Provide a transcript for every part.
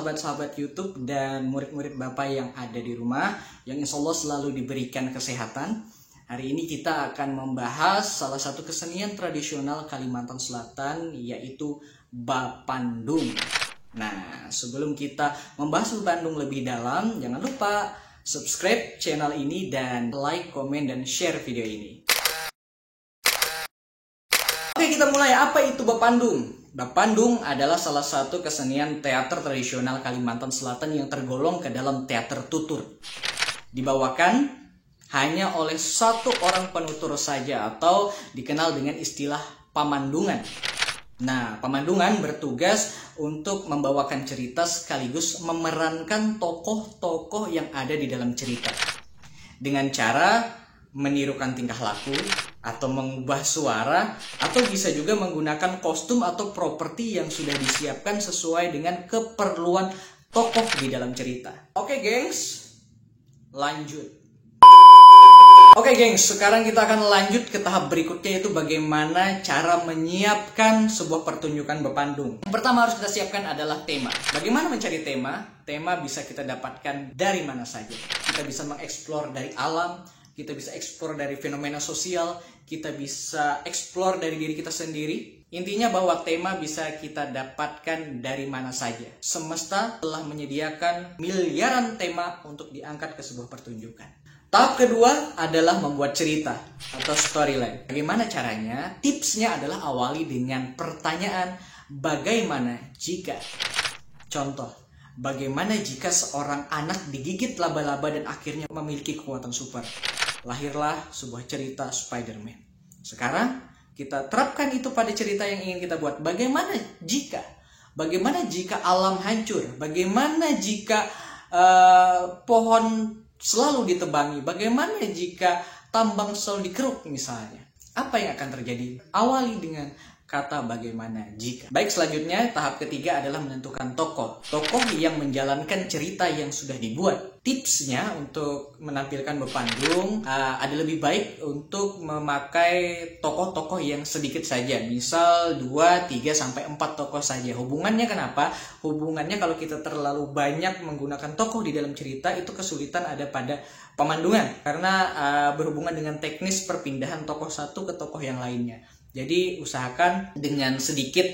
sahabat-sahabat YouTube dan murid-murid Bapak yang ada di rumah, yang insya Allah selalu diberikan kesehatan. Hari ini kita akan membahas salah satu kesenian tradisional Kalimantan Selatan, yaitu Bapandung. Nah, sebelum kita membahas Bapandung lebih dalam, jangan lupa subscribe channel ini dan like, komen, dan share video ini. Oke, kita mulai. Apa itu Bapandung? Bapandung adalah salah satu kesenian teater tradisional Kalimantan Selatan yang tergolong ke dalam teater tutur. Dibawakan hanya oleh satu orang penutur saja atau dikenal dengan istilah pamandungan. Nah, pamandungan bertugas untuk membawakan cerita sekaligus memerankan tokoh-tokoh yang ada di dalam cerita. Dengan cara menirukan tingkah laku, atau mengubah suara, atau bisa juga menggunakan kostum atau properti yang sudah disiapkan sesuai dengan keperluan tokoh di dalam cerita. Oke gengs, lanjut. Oke gengs, sekarang kita akan lanjut ke tahap berikutnya, yaitu bagaimana cara menyiapkan sebuah pertunjukan Bapandung. Yang pertama harus kita siapkan adalah tema. Bagaimana mencari tema? Tema bisa kita dapatkan dari mana saja. Kita bisa mengeksplor dari alam, kita bisa eksplor dari fenomena sosial, kita bisa eksplor dari diri kita sendiri. Intinya bahwa tema bisa kita dapatkan dari mana saja. Semesta telah menyediakan miliaran tema untuk diangkat ke sebuah pertunjukan. Tahap kedua adalah membuat cerita atau storyline. Bagaimana caranya? Tipsnya adalah awali dengan pertanyaan, bagaimana jika? Contoh, bagaimana jika seorang anak digigit laba-laba dan akhirnya memiliki kekuatan super? Lahirlah sebuah cerita Spider-Man. Sekarang kita terapkan itu pada cerita yang ingin kita buat. Bagaimana jika? Bagaimana jika alam hancur? Bagaimana jika pohon selalu ditebangi? Bagaimana jika tambang selalu dikeruk misalnya? Apa yang akan terjadi? Awali dengan kata bagaimana jika. Baik, selanjutnya tahap ketiga adalah menentukan tokoh. Tokoh yang menjalankan cerita yang sudah dibuat. Tipsnya untuk menampilkan Bapandung ada lebih baik untuk memakai tokoh-tokoh yang sedikit saja. Misal 2, 3, sampai 4 tokoh saja. Hubungannya kenapa? Hubungannya kalau kita terlalu banyak menggunakan tokoh di dalam cerita, itu kesulitan ada pada pemandungan. Karena berhubungan dengan teknis perpindahan tokoh satu ke tokoh yang lainnya. Jadi usahakan dengan sedikit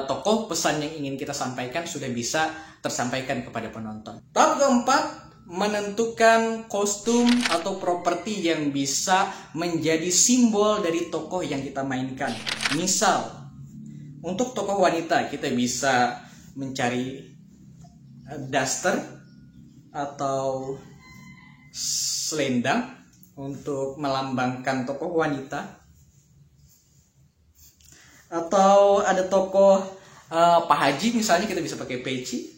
tokoh, pesan yang ingin kita sampaikan sudah bisa tersampaikan kepada penonton. Tahap keempat, menentukan kostum atau properti yang bisa menjadi simbol dari tokoh yang kita mainkan. Misal, untuk tokoh wanita kita bisa mencari daster atau selendang untuk melambangkan tokoh wanita. Atau ada tokoh Pak Haji misalnya, kita bisa pakai peci.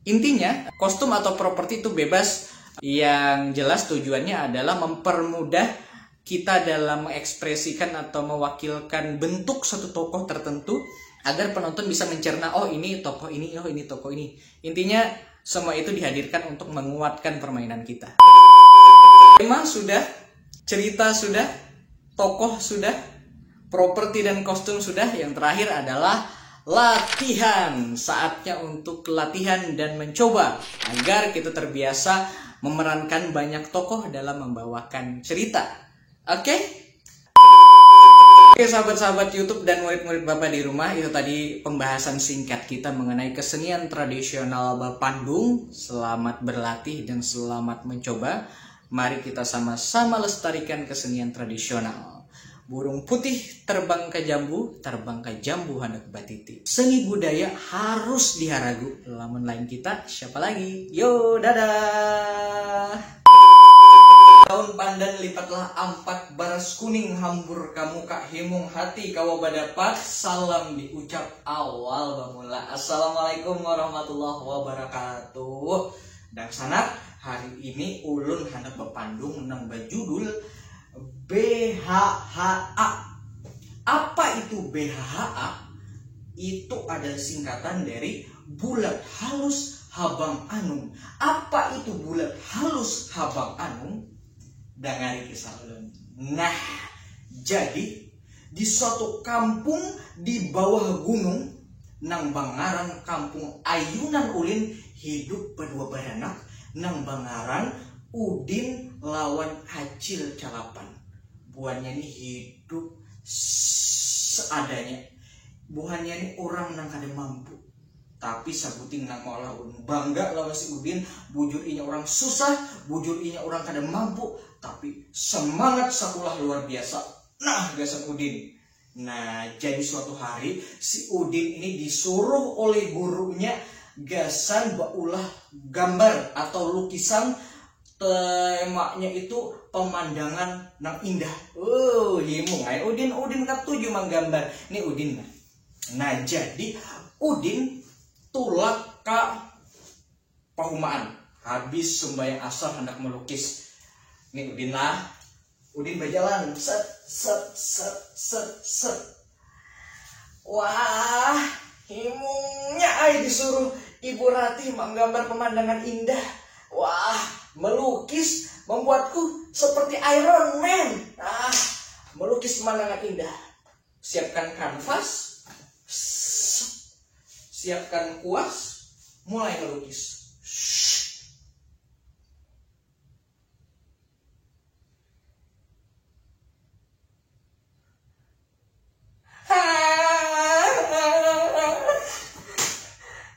Intinya kostum atau properti itu bebas. Yang jelas tujuannya adalah mempermudah kita dalam mengekspresikan atau mewakilkan bentuk satu tokoh tertentu, agar penonton bisa mencerna, oh ini tokoh ini, oh ini tokoh ini. Intinya semua itu dihadirkan untuk menguatkan permainan kita. Tema sudah, cerita sudah, tokoh sudah, properti dan kostum sudah. Yang terakhir adalah latihan. Saatnya untuk latihan dan mencoba agar kita terbiasa memerankan banyak tokoh dalam membawakan cerita. Oke, sahabat-sahabat YouTube dan murid-murid Bapak di rumah, itu tadi pembahasan singkat kita mengenai kesenian tradisional Bapandung. Selamat berlatih dan selamat mencoba. Mari kita sama-sama lestarikan kesenian tradisional. Burung putih terbang ke jambu hendak batiti. Seni budaya harus diharagu. Lamun lain kita, siapa lagi? Yo, dadah. Daun pandan lipatlah ampat, baras kuning hambur kamu kak himung hati kawa badapat. Salam diucap awal bamula. Assalamualaikum warahmatullahi wabarakatuh. Dan sanak, hari ini ulun hendak Bapandung nang bajudul BHHA. Apa itu BHHA? Itu adalah singkatan dari bulat halus habang anung. Apa itu bulat halus habang anung? Dangari kisah ulun. Nah, jadi di suatu kampung di bawah gunung nang bangaran kampung ayunan ulin hidup berdua beranak nang bangaran Udin lawan Acil Calapan. Buahnya ini hidup seadanya. Buahnya ini orang nang kada mampu. Tapi sabuting nang mau lawan bangga lawan si Udin. Bujur inya orang susah, bujur inya orang kada mampu. Tapi semangat sekolah luar biasa. Nah, gasan Udin. Nah, jadi suatu hari si Udin ini disuruh oleh gurunya gasan baulah gambar atau lukisan. Temanya itu pemandangan nang indah. Himung ay Udin katuju manggambar. Ini Udin. Nah, jadi Udin tulak ke pahumaan. Habis sembahyang asar hendak melukis. Ini Udin lah. Udin berjalan set set set set set. Wah, himungnya ay disuruh Ibu Rati menggambar pemandangan indah. Wah, melukis membuatku seperti Iron Man. Melukis pemandangan indah. Siapkan kanvas, siapkan kuas, mulai melukis.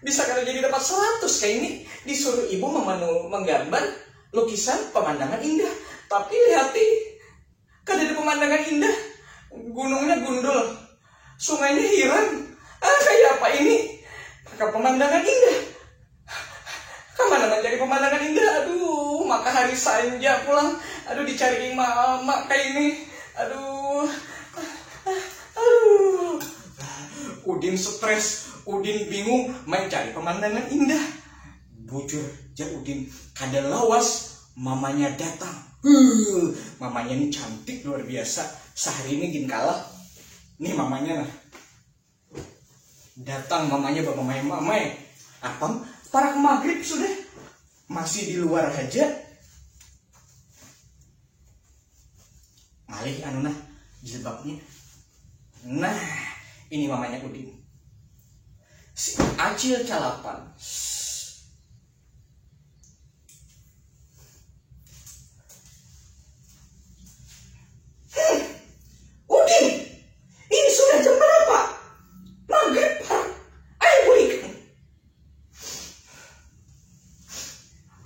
Bisa kada jadi dapat 100 kayak ini. Disuruh ibu menggambar lukisan pemandangan indah. Tapi lihati, kada ada pemandangan indah. Gunungnya gundul, sungainya hiram. Kayak apa ini? Maka pemandangan indah. Kemana mencari pemandangan indah? Aduh, maka hari sanja pulang. Aduh, dicari mak kayak ini. Aduh. Udin stres, Udin bingung mencari pemandangan indah. Bujur jar Udin kada lawas, mamanya datang. Mamanya ini cantik luar biasa. Sehari ini gin kalah. Nih mamanya nah. Datang mamanya bapak mamai. Apa? Para maghrib sudah. Masih di luar aja. Malih anu nah jilbabnya. Nah, ini mamanya Udin. Si Acil Calapan. Udin, ini sudah jam berapa? Maghrib, ayo berikan.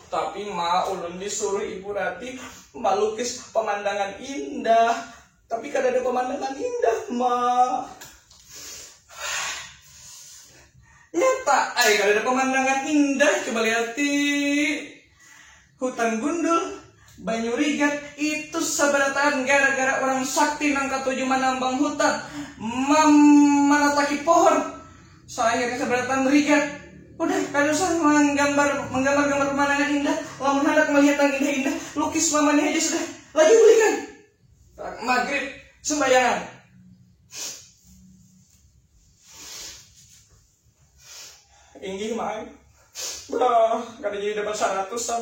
Tapi ulun disuruh Ibu Rati melukis pemandangan indah. Tapi kada ada pemandangan indah, Nyata, kada ada pemandangan indah. Coba lihati. Hutan gundul, banyu rigat, itu sabarataan gara-gara orang sakti nang katuju manambang hutan. Manataki pohon. Saya sabarataan rigat. Udah, kada usah menggambar pemandangan indah. Lamun hendak melihat yang indah-indah, lukis mamanya aja sudah. Lagi belikan. Maghrib sembayangan. Inggih main. Kada jadi dapat 100-an.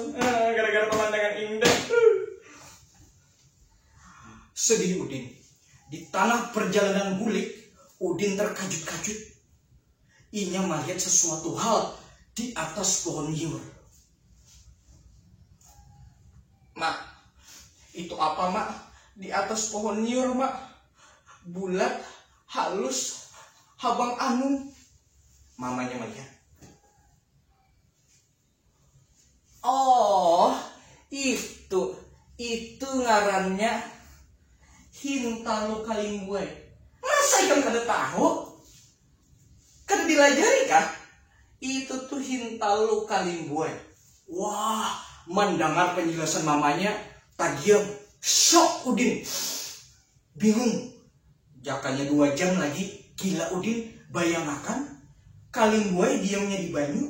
Gara-gara pemandangan indah. Sedih Udin. Di tanah perjalanan bulik, Udin terkajut-kajut. Inya melihat sesuatu hal di atas pohon nyur. Mak, itu apa mak? Di atas pohon nyur mak. Bulat, halus, habang anu. Mamanya melihat. Oh, itu ngarannya Hintalu Kalimbue. Masa yang kada tahu? Kada dilajari kah? Itu tuh Hintalu Kalimbue. Wah, mendengar penjelasan mamanya, tagiam, shock Udin. Bingung. Jakanya 2 jam lagi, gila Udin. Bayangkan, Kalimbue diamnya di banyu,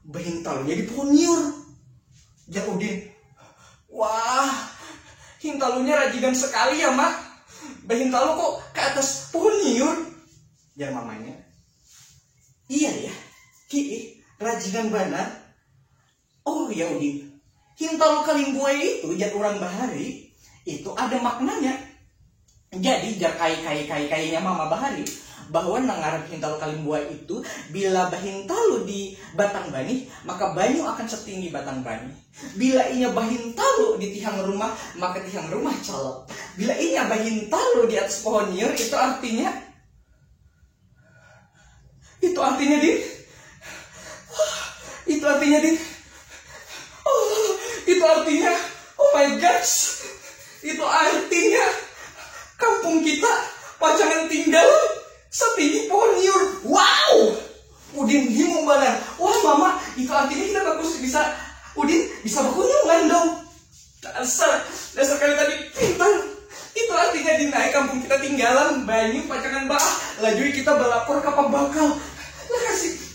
Hintalunya di pohon nyur. Jak Udin. Wah, Hintalunya rajigan sekali ya mak. Hintalu kok ke atas pohon nyur? Ya mamanya. Iya ya, rajigan benar. Oh ya Udin, Hintalu Kalimbue itu jak orang bahari, itu ada maknanya. Jadi jak kai-kainya mama bahari, bahwa nangarap hintalu kalimbuai itu bila bahintalu di batang bani maka banyu akan setinggi batang bani. Bila inya bahintalu di tiang rumah maka tiang rumah colok. Bila inya bahintalu di atas pohon nyiur itu artinya din oh my gosh, itu artinya kampung kita pajangan tinggal setinggi pohon nyiur. Wow, Udin himung banget. Wah mama, itu artinya kita bagus Udin bisa berkunjungan dong. Dasar kali tadi pintar. Itu artinya di naik kampung kita tinggalan banyu pacangan bah. Lajui kita balapor ke pembakal.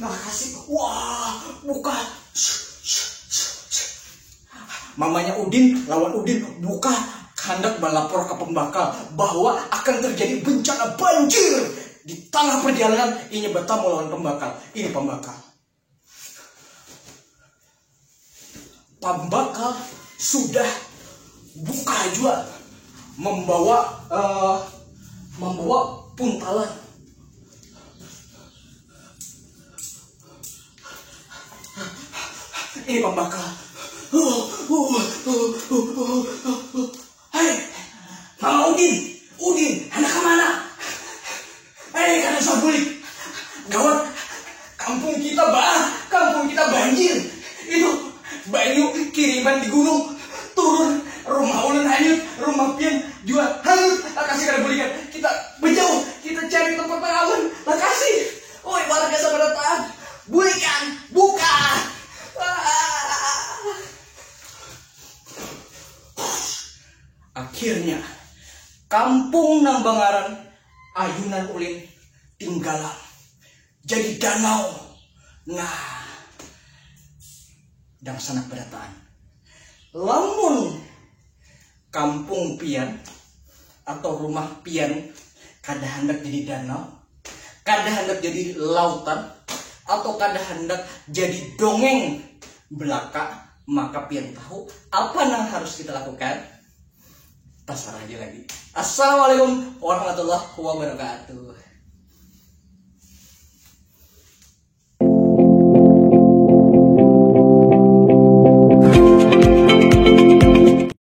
Makasih. Wah, buka. Mamanya Udin lawan Udin buka, hendak balapor ke pembakal bahwa akan terjadi bencana banjir di tengah perjalanan. Ini bertamu lawan pembakal. Ini pembakal. Pembakal sudah buka juga membawa puntalan. Ini pembakal. Hai, Mama Udin, anak kemana? Kalian sabulik. Gawat, kampung kita banjir. Itu banyu kiriman di gunung turun, rumah ulun hanyut, rumah pian juga hanyut. Kasih kada bulikan, kita berjauh, kita cari tempat yang aman. Kasih, oi warga sabar taat, bulikan, buka. Akhirnya kampung Nambangaran ayunan ulin tinggalan jadi danau. Nah, dan sanak berataan. Lamun kampung pian atau rumah pian kada hendak jadi danau, kada hendak jadi lautan, atau kada hendak jadi dongeng belaka, maka pian tahu apa yang harus kita lakukan. Pasar aja lagi. Assalamualaikum warahmatullahi wabarakatuh.